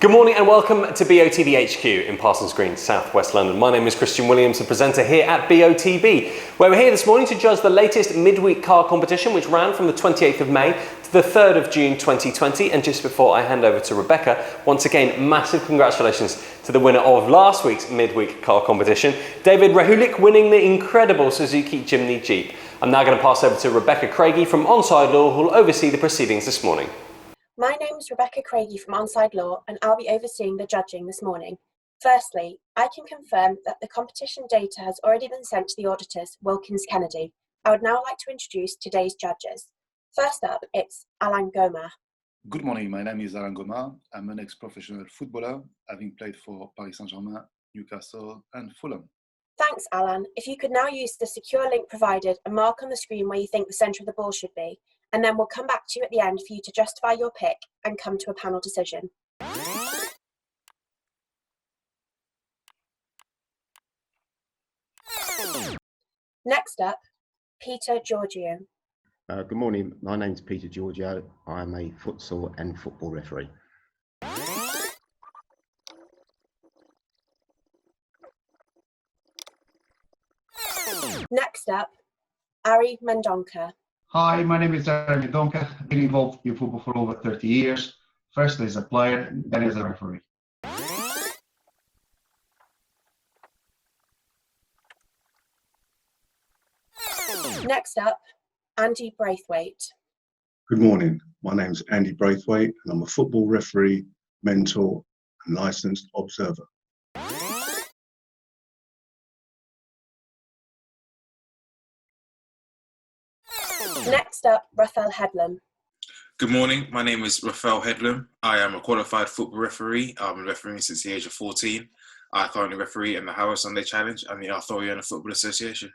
Good morning and welcome to BOTB HQ in Parsons Green, South West London. My name is Christian Williams, the presenter here at BOTB, where we're here this morning to judge the latest midweek car competition, which ran from the 28th of May to the 3rd of June 2020. And just before I hand over to Rebecca, once again, massive congratulations to the winner of last week's midweek car competition, David Rehulik, winning the incredible Suzuki Jimny Jeep. I'm now going to pass over to Rebecca Craigie from Onside Law, who will oversee the proceedings this morning. My name is Rebecca Craigie from Onside Law, and I'll be overseeing the judging this morning. Firstly, I can confirm that the competition data has already been sent to the auditors, Wilkins Kennedy. I would now like to introduce today's judges. First up, it's Alain Goma. Good morning, my name is Alain Goma. I'm an ex-professional footballer, having played for Paris Saint-Germain, Newcastle and Fulham. Thanks, Alain. If you could now use the secure link provided and mark on the screen where you think the centre of the ball should be, and then we'll come back to you at the end for you to justify your pick and come to a panel decision. Next up, Peter Giorgio. Good morning, my name's Peter Giorgio. I'm a futsal and football referee. Next up, Ari Mendonca. Hi, my name is Ari Mendonca. I've been involved in football for over 30 years, first as a player, then as a referee. Next up, Andy Braithwaite. Good morning, my name's Andy Braithwaite and I'm a football referee, mentor and licensed observer. Next up, Raphael Headlam. Good morning, my name is Raphael Headlam. I am a qualified football referee. I've been refereeing since the age of 14. I currently referee in the Harrow Sunday Challenge and the Arthurian Football Association.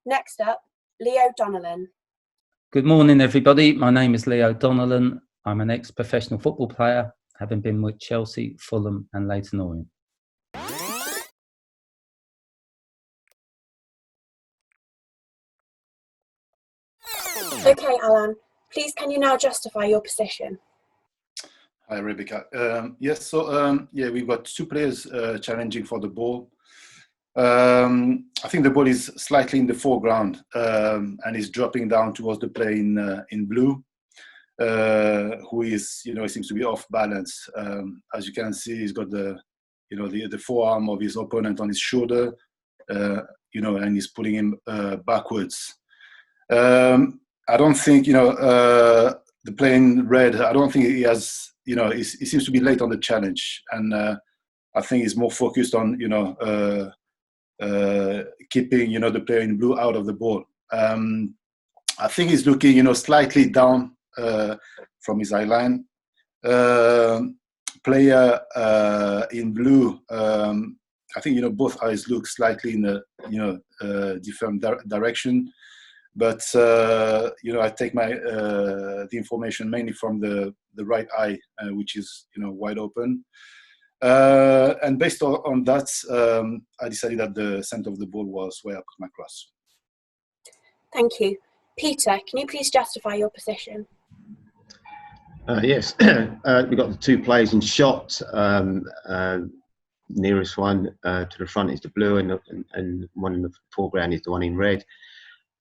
Next up, Leo Donnellan. Good morning, everybody. My name is Leo Donnellan. I'm an ex-professional football player, having been with Chelsea, Fulham and Leyton Orient. Okay, Alan, please can you now justify your position? Hi, Rebecca. We've got two players challenging for the ball. I think the ball is slightly in the foreground and is dropping down towards the player in blue, who is, seems to be off balance. As you can see, he's got the forearm of his opponent on his shoulder, and he's pulling him backwards. I don't think, the player in red, I don't think he has, he seems to be late on the challenge. And I think he's more focused on, keeping, the player in blue out of the ball. I think he's looking, slightly down from his eye line. Player in blue, I think, both eyes look slightly in a different direction. But, I take the information mainly from the right eye, which is, wide open. And based on that, I decided that the center of the ball was where I put my cross. Thank you. Peter, can you please justify your position? Yes, we've got the two players in shot. Nearest one to the front is the blue and one in the foreground is the one in red.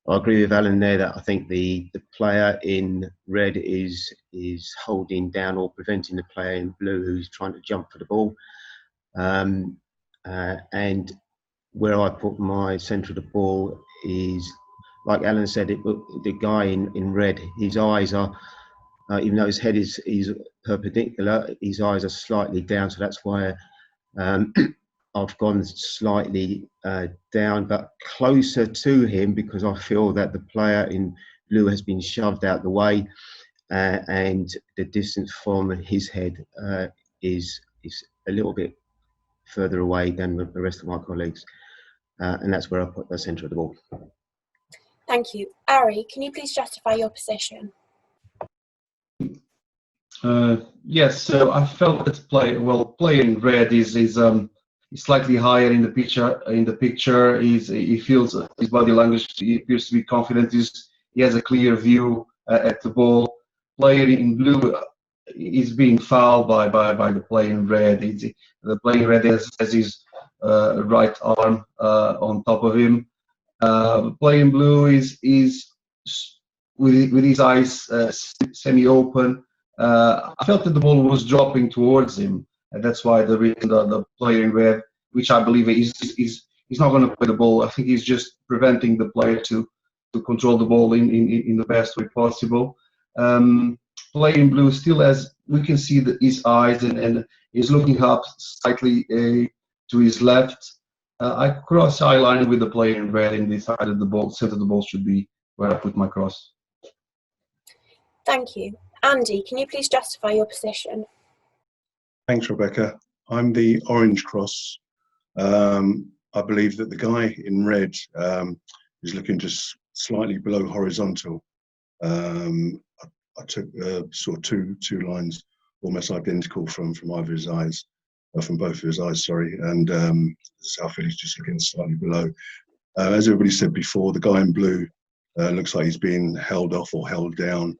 I agree with Alan there that I think the player in red is holding down or preventing the player in blue who's trying to jump for the ball. And where I put my centre of the ball is, like Alan said, the guy in red, his eyes are, even though his head is perpendicular, his eyes are slightly down, so that's why I've gone slightly down, but closer to him because I feel that the player in blue has been shoved out the way, and the distance from his head is a little bit further away than the rest of my colleagues, and that's where I put the centre of the ball. Thank you. Ari, can you please justify your position? Yes, so I felt that player in red is slightly higher in the picture. He feels his body language. He appears to be confident. he has a clear view at the ball. Player in blue is being fouled by the player in red. The player in red has his right arm on top of him. Player in blue is with his eyes semi-open. I felt that the ball was dropping towards him, and that's why the reason the player in red, which I believe is not going to play the ball. I think he's just preventing the player to control the ball in the best way possible. Player in blue still has, we can see his eyes and he's looking up slightly to his left. I cross eye line with the player in red and decided the ball, center of the ball should be where I put my cross. Thank you. Andy, can you please justify your position? Thanks, Rebecca. I'm the orange cross. I believe that the guy in red is looking just slightly below horizontal. I took sort of two lines almost identical from either his eyes, from both of his eyes, sorry, and South Philly's just looking slightly below. As everybody said before, the guy in blue looks like he's being held off or held down.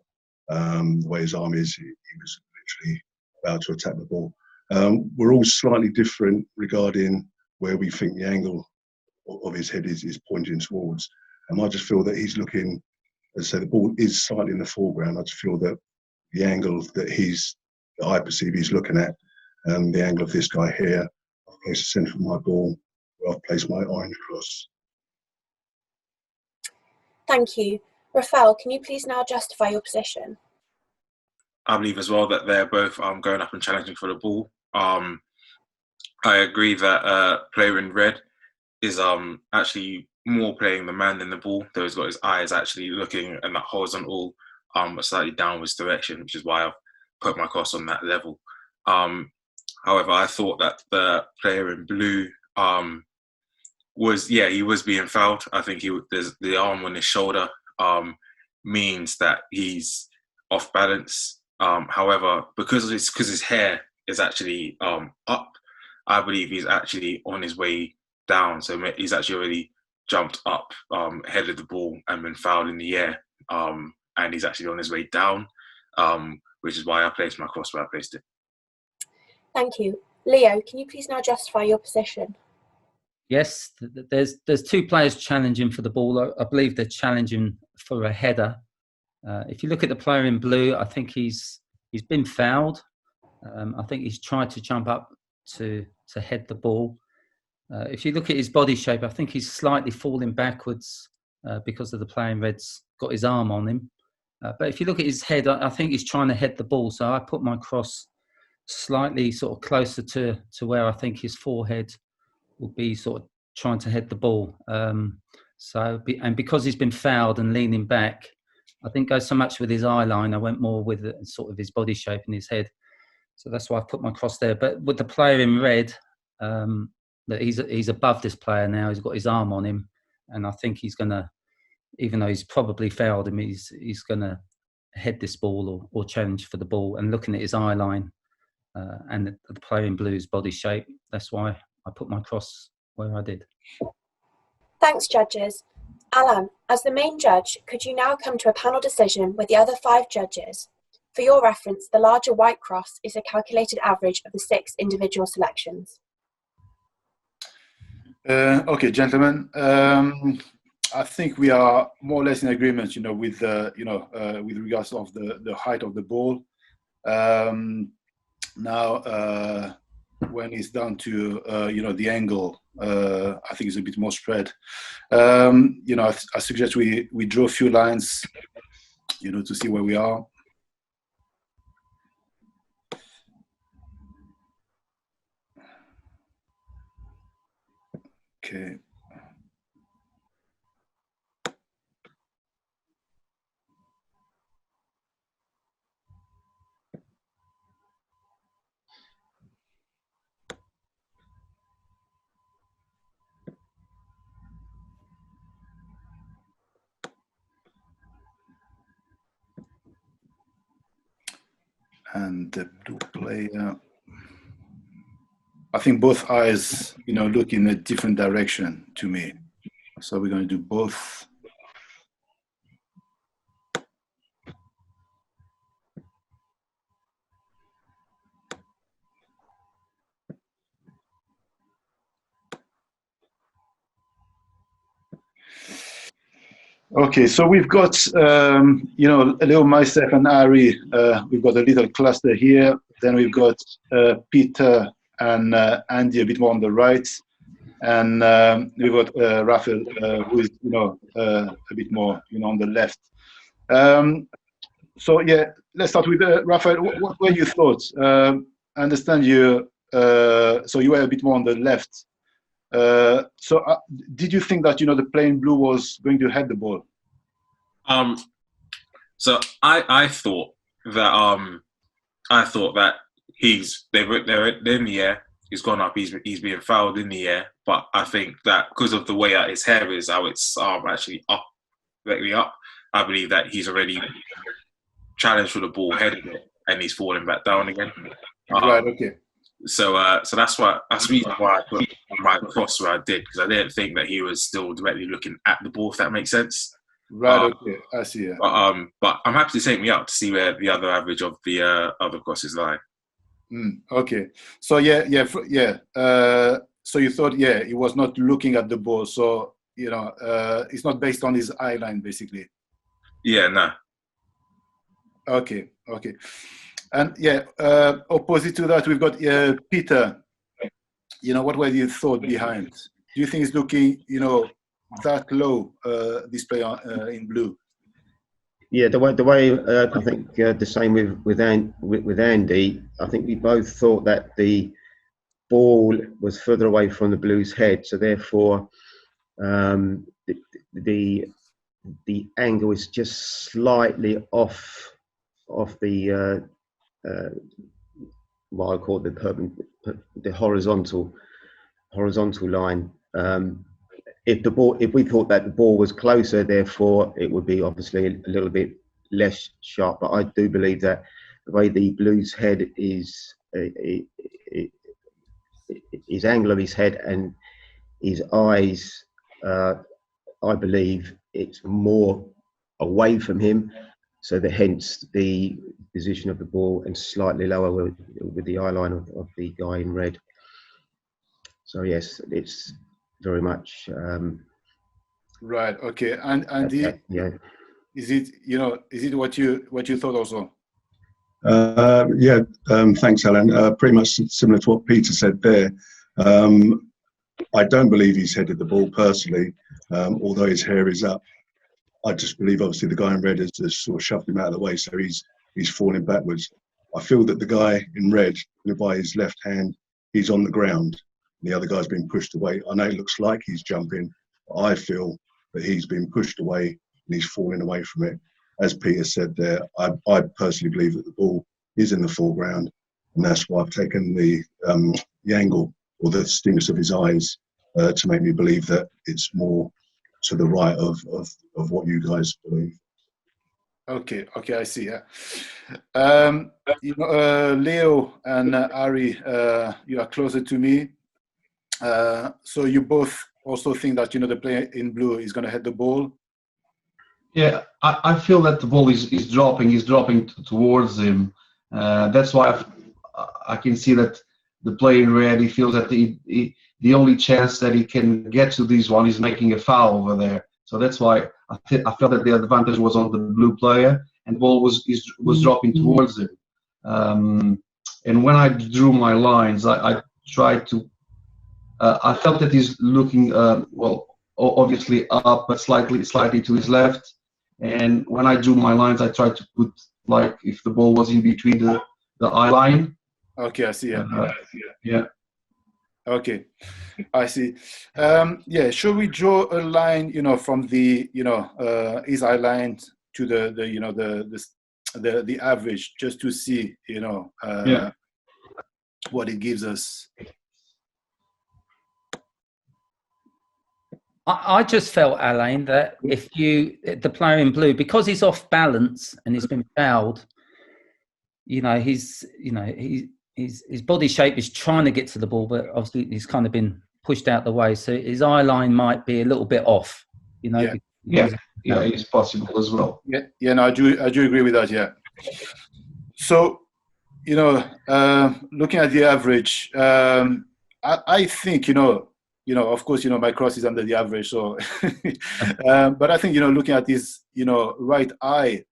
The way his arm is, he was literally about to attack the ball. We're all slightly different regarding where we think the angle of his head is pointing towards. And I just feel that he's looking, as I say, the ball is slightly in the foreground. I just feel that the angle that I perceive he's looking at, and the angle of this guy here, I've placed the centre of my ball where I've placed my orange cross. Thank you. Rafael, can you please now justify your position? I believe as well that they're both going up and challenging for the ball. I agree that player in red is actually more playing the man than the ball, though he's got his eyes actually looking in that horizontal, slightly downwards direction, which is why I've put my cross on that level. However, I thought that the player in blue he was being fouled. I think there's the arm on his shoulder means that he's off balance. However, because his hair is actually up, I believe he's actually on his way down. So he's actually already jumped up ahead of the ball and been fouled in the air. And he's actually on his way down, which is why I placed my cross where I placed it. Thank you. Leo, can you please now justify your position? Yes, there's two players challenging for the ball. I believe they're challenging for a header. If you look at the player in blue, I think he's been fouled. I think he's tried to jump up to head the ball. If you look at his body shape, I think he's slightly falling backwards because of the player in red's got his arm on him. But if you look at his head, I think he's trying to head the ball. So I put my cross slightly sort of closer to where I think his forehead will be, sort of trying to head the ball. And because he's been fouled and leaning back, I didn't go so much with his eye line. I went more with sort of his body shape and his head. So that's why I put my cross there. But with the player in red, that he's above this player now. He's got his arm on him, and I think he's gonna, even though he's probably fouled him, he's gonna head this ball or challenge for the ball. And looking at his eye line and the player in blue's body shape, that's why I put my cross where I did. Thanks, judges. Alan, as the main judge, could you now come to a panel decision with the other 5 judges? For your reference, the larger white cross is a calculated average of the 6 individual selections. Okay, gentlemen. I think we are more or less in agreement, with regards of the height of the ball. Now, when it's down to the angle, I think it's a bit more spread. I suggest we draw a few lines, to see where we are. Okay. And the blue player, I think both eyes, look in a different direction to me. So we're going to do both. Okay, so we've got, Leo, myself, and Ari. We've got a little cluster here. Then we've got Peter and Andy a bit more on the right, and we've got Raphael, who is, a bit more, on the left. So yeah, let's start with Raphael. What were your thoughts? I understand you. So you were a bit more on the left. Did you think that the plain blue was going to head the ball? So I thought that they're in the air. He's gone up. He's being fouled in the air. But I think that because of the way that his hair is, how it's actually up, directly up, I believe that he's already challenged for the ball, headed it, and he's falling back down again. Right. Okay. So that's the reason why I put my cross where I did, because I didn't think that he was still directly looking at the ball, if that makes sense. Right. Okay. I see. Yeah. But I'm happy to take me out to see where the other average of the other crosses lie. Okay. So so you thought, he was not looking at the ball. So it's not based on his eye line, basically. Yeah. No. Okay. And opposite to that, we've got Peter. What were your thoughts behind? Do you think he's looking, that low, this player in blue? Yeah, the way I think the same with Andy. I think we both thought that the ball was further away from the Blues' head, so therefore the angle is just slightly off the what I call the horizontal line. If we thought that the ball was closer, therefore it would be obviously a little bit less sharp. But I do believe that the way the Blues' head is, his angle of his head and his eyes, I believe it's more away from him. So hence the position of the ball and slightly lower with the eye line of the guy in red. So yes, it's very much right. Okay. And yeah. Is it what you thought also? Thanks, Alan. Pretty much similar to what Peter said there. I don't believe he's headed the ball personally, although his hair is up. I just believe, obviously, the guy in red has sort of shoved him out of the way, so he's falling backwards. I feel that the guy in red, by his left hand, he's on the ground. The other guy's been pushed away. I know it looks like he's jumping, but I feel that he's been pushed away and he's falling away from it. As Peter said there, I personally believe that the ball is in the foreground, and that's why I've taken the angle or the stimulus of his eyes to make me believe that it's more to the right of what you guys believe. Okay, I see. Yeah. Leo and Ari, you are closer to me. So you both also think that the player in blue is going to head the ball? Yeah, I feel that the ball is dropping towards him. That's why I can see that the player in red, he feels that the only chance that he can get to this one is making a foul over there. So that's why I felt that the advantage was on the blue player, and the ball was dropping towards him. And when I drew my lines, I tried to. I felt that he's looking obviously up, but slightly to his left. And when I drew my lines, I tried to put like if the ball was in between the eye line. Okay, I see. Yeah. Okay, I see. Should we draw a line, from the, his eye line to the average, just to see, what it gives us? I just felt, Alain, that if the player in blue, because he's off balance and he's been fouled, his body shape is trying to get to the ball, but obviously he's kind of been pushed out the way, so his eye line might be a little bit off. Yeah, it's possible as well. No, I do agree with that. Yeah. So, looking at the average, I think of course, my cross is under the average. So, but I think, looking at his, right eye,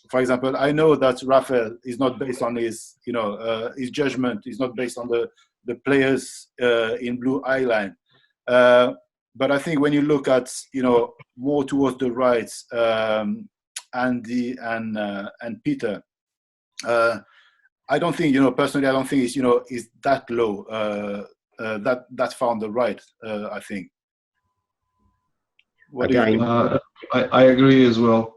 for example, I know that Rafael is not based on his, his judgment. Is not based on the players in blue eye line. But I think when you look at, more towards the right, Andy and Peter, I don't think, personally, I don't think it's, is that low, that far on the right, I think. What do you think? I agree as well.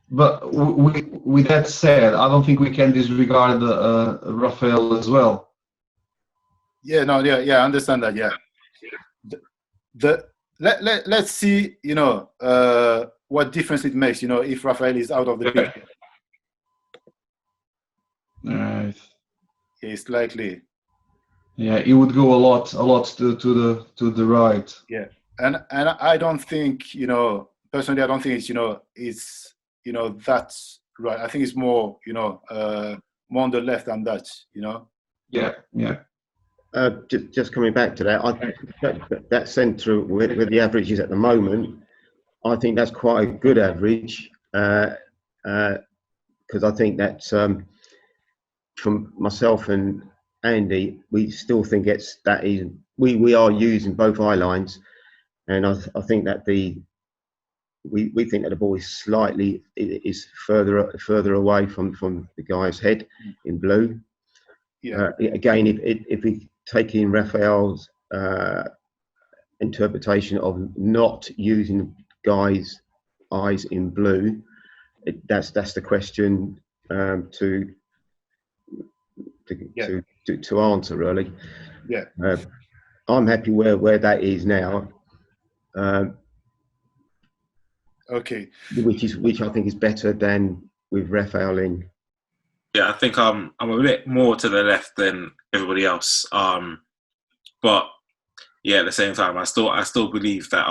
But with that said, I don't think we can disregard Rafael as well. Yeah, no, yeah, I understand that. Yeah, let's see, what difference it makes, if Rafael is out of the picture. Right. Yeah, it's likely. Yeah, he would go a lot to the right. Yeah, and I don't think, personally, I don't think it's, it's, that's right. I think it's more, more on the left than that, Yeah. Just coming back to that, I think that centre with the average is at the moment, I think that's quite a good average, because I think that's from myself and Andy, we still think we are using both eye lines, and I think that we think that the ball is further away from the guy's head in blue. Yeah. Again, if we take in Raphael's interpretation of not using guys' eyes in blue, that's the question to answer, really. Yeah. I'm happy where that is now. Okay. Which I think is better than with Raphael in. Yeah, I think I'm a bit more to the left than everybody else. But yeah, at the same time, I still believe that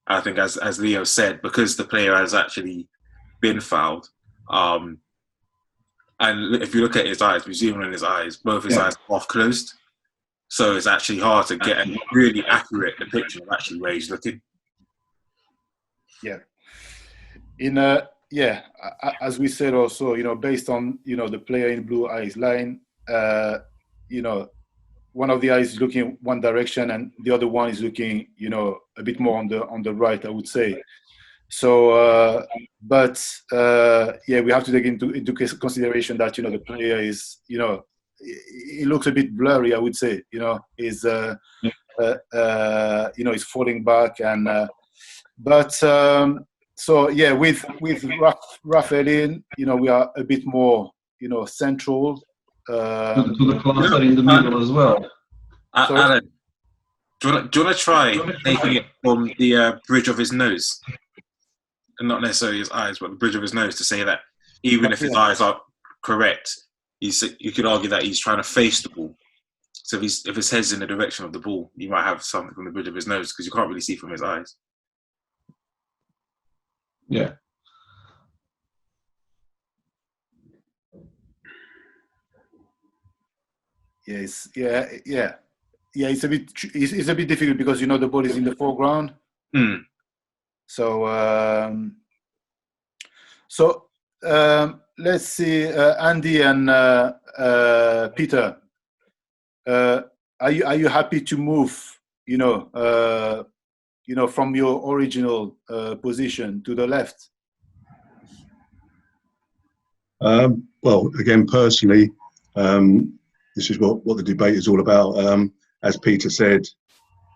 I think as Leo said, because the player has actually been fouled, and if you look at his eyes, we zoom in on his eyes, both his eyes are half closed, so it's actually hard to get a really accurate depiction of actually where he's looking. Yeah. As we said also, based on, the player in blue eyes line, one of the eyes is looking one direction and the other one is looking, a bit more on the right, I would say. So, we have to take into consideration that, the player is, it looks a bit blurry, I would say, is is falling back and, so yeah, with Rafael in, we are a bit more, central. To the cluster in the middle as well. Alan, do you want to try taking it from the bridge of his nose, and not necessarily his eyes, but the bridge of his nose, to say that even if his eyes are correct, you could argue that he's trying to face the ball. So if his head's in the direction of the ball, you might have something from the bridge of his nose because you can't really see from his eyes. Yeah. Yes. Yeah. It's a bit difficult because the ball is in the foreground. So let's see, Andy and Peter. Are you happy to move? From your original position to the left? Well, again, personally, this is what the debate is all about. As Peter said,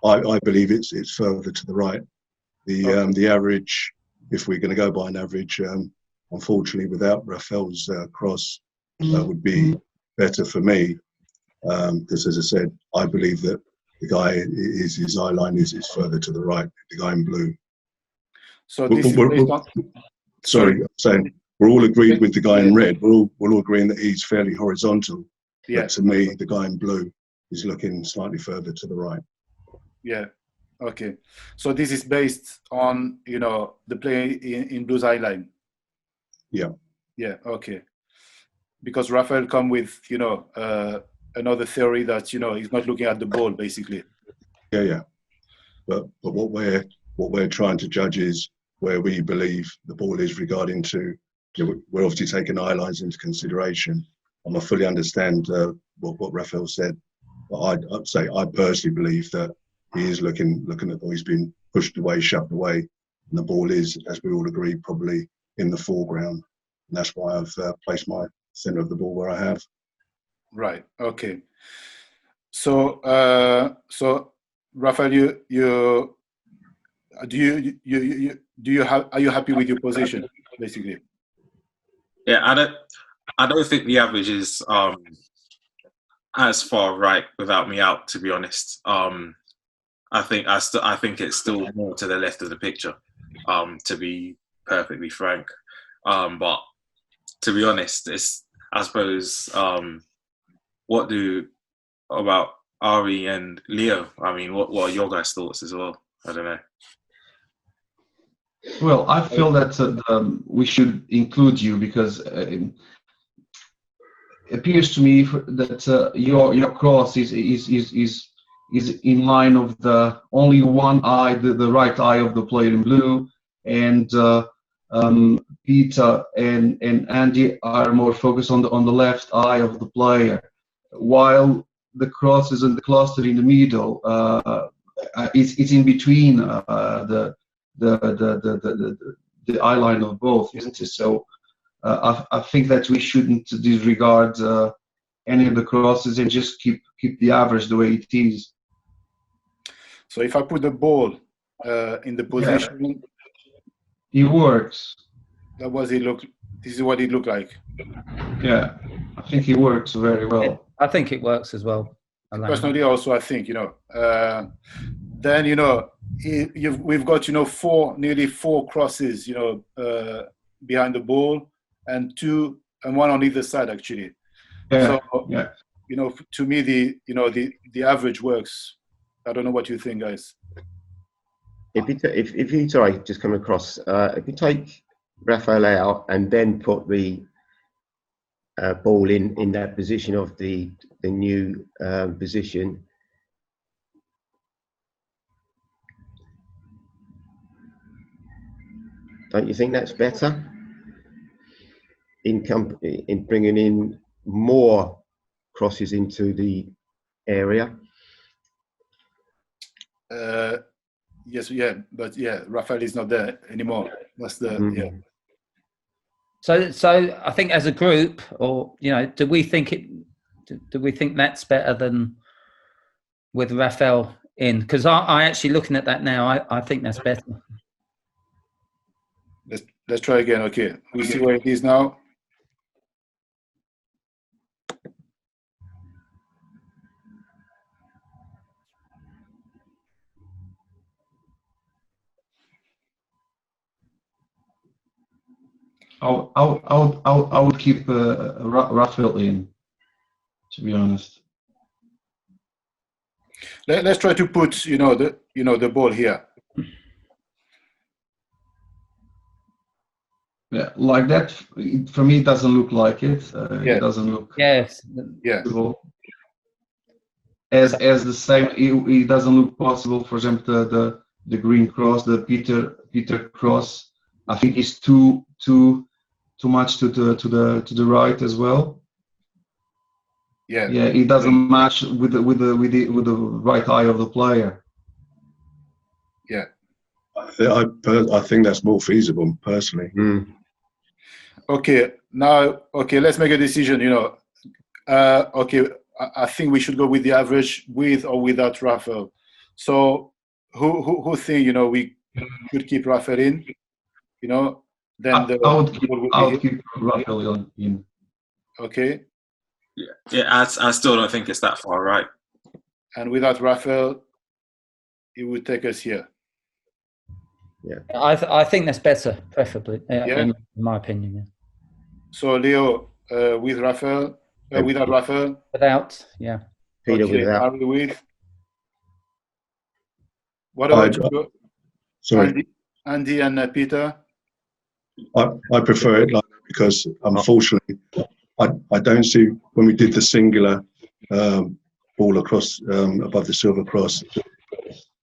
I believe it's further to the right. The average, if we're going to go by an average, unfortunately, without Rafael's cross, would be better for me. Because, as I said, I believe that the guy his eye line is further to the right. The guy in blue. So this is based on. Sorry, I'm saying we're all agreed with the guy in red. We're all agreeing that he's fairly horizontal. Yeah. But to me, the guy in blue is looking slightly further to the right. Yeah. Okay. So this is based on the player in blue's eye line. Yeah. Yeah. Okay. Because Rafael come with another theory that he's not looking at the ball basically. Yeah. But what we're trying to judge is where we believe the ball is regarding to. We're obviously taking eye lines into consideration, and I fully understand what Raphael said. But I'd say I personally believe that he is looking at the ball. He's been pushed away, shoved away, and the ball is, as we all agree, probably in the foreground. And that's why I've placed my centre of the ball where I have. Right. Okay. So, Raphael, are you happy with your position, basically? Yeah, I don't think the average is as far right without me out, to be honest. I think it's still more to the left of the picture, to be perfectly frank. But to be honest, I suppose what about Ari and Leo? I mean, what are your guys' thoughts as well? I don't know. Well, I feel that we should include you because it appears to me that your cross is in line of the only one eye, the right eye of the player in blue, and Peter and Andy are more focused on the left eye of the player, while the crosses and the cluster in the middle, it's in between the eye line of both, isn't it? So I think that we shouldn't disregard any of the crosses and just keep the average the way it is. So if I put the ball in the position, it works. This is what it looked like. Yeah, I think it works very well. I think it works as well. Personally, also, I think then we've got nearly four crosses behind the ball, and one on either side actually. Yeah. So to me the average works. I don't know what you think, guys. If you sorry, just come across. If you take Raphael out and then put the ball in that position of the new position, don't you think that's better in bringing in more crosses into the area? Yes, yeah, but Raphael is not there anymore. That's the So I think as a group, or do we think that's better than with Raphael in? Because I actually looking at that now, I think that's better. Let's try again. Okay, we see where it is now. I would keep Raphael in, to be honest. Let's try to put the ball here. Yeah, like that. For me, it doesn't look like it. It doesn't look. Yes. Possible. As the same, it doesn't look possible. For example, the green cross, the Peter cross. I think it's too much to the right as well. Yeah, it doesn't match with the right eye of the player. Yeah, I think that's more feasible personally. Okay, let's make a decision. Okay, I think we should go with the average, with or without Raphael. So who think we could keep Raphael in? Then I would keep Raphael in. Okay. Yeah. I still don't think it's that far right. And without Raphael, it would take us here. Yeah. I think that's better, preferably, in my opinion. Yeah. So Leo, with Raphael, without Raphael. Without, yeah. Peter okay, without. Ari with. What about you? Sorry, Andy and Peter? I prefer it like that because unfortunately I don't see when we did the singular ball across above the silver cross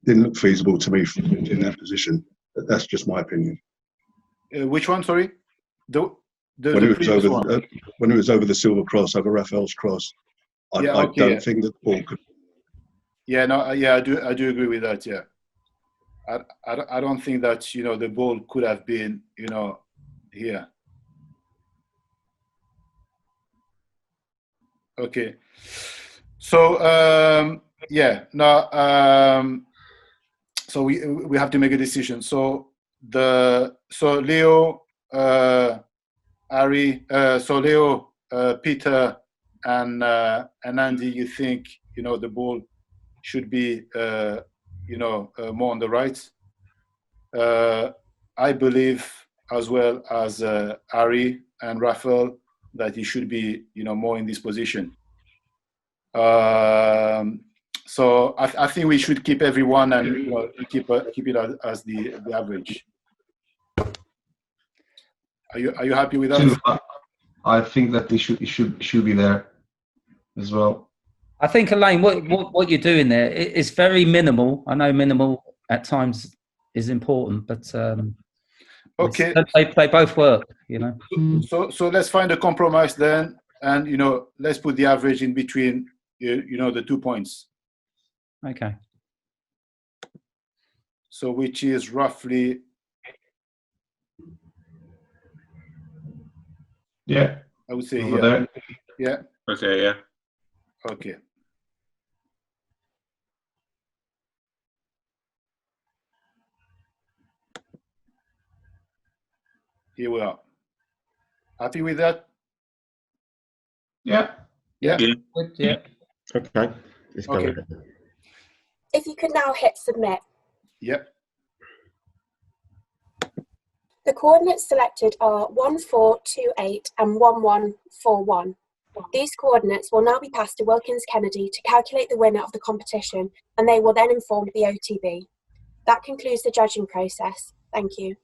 didn't look feasible to me in that position. But that's just my opinion. Which one? Sorry, the When it was previous over, one. when it was over the silver cross, over Raphael's cross, I don't think that the ball could. Yeah, no, yeah, I do agree with that. Yeah, I don't think that the ball could have been here. Okay, so yeah, no, so we have to make a decision. So Leo, Harry, so Leo, Peter, and Andy, you think the ball should be more on the right. I believe, as well as Harry and Raphael, that he should be more in this position. So I think we should keep everyone and keep it as the average. Are you happy with that? I think that it should be there as well. I think, Elaine, what you're doing there is very minimal. I know minimal at times is important, but okay, they both work. So let's find a compromise then, and let's put the average in between the 2 points. Okay. So which is roughly. Yeah. I would say over there. Yeah. Okay. Yeah. Okay. Here we are. Happy with that? Yeah. Yeah. Yeah. Yeah. Okay. Let's go Okay. ahead. If you could now hit submit. Yep. The coordinates selected are 1428 and 1141. These coordinates will now be passed to Wilkins Kennedy to calculate the winner of the competition, and they will then inform the OTB. That concludes the judging process. Thank you.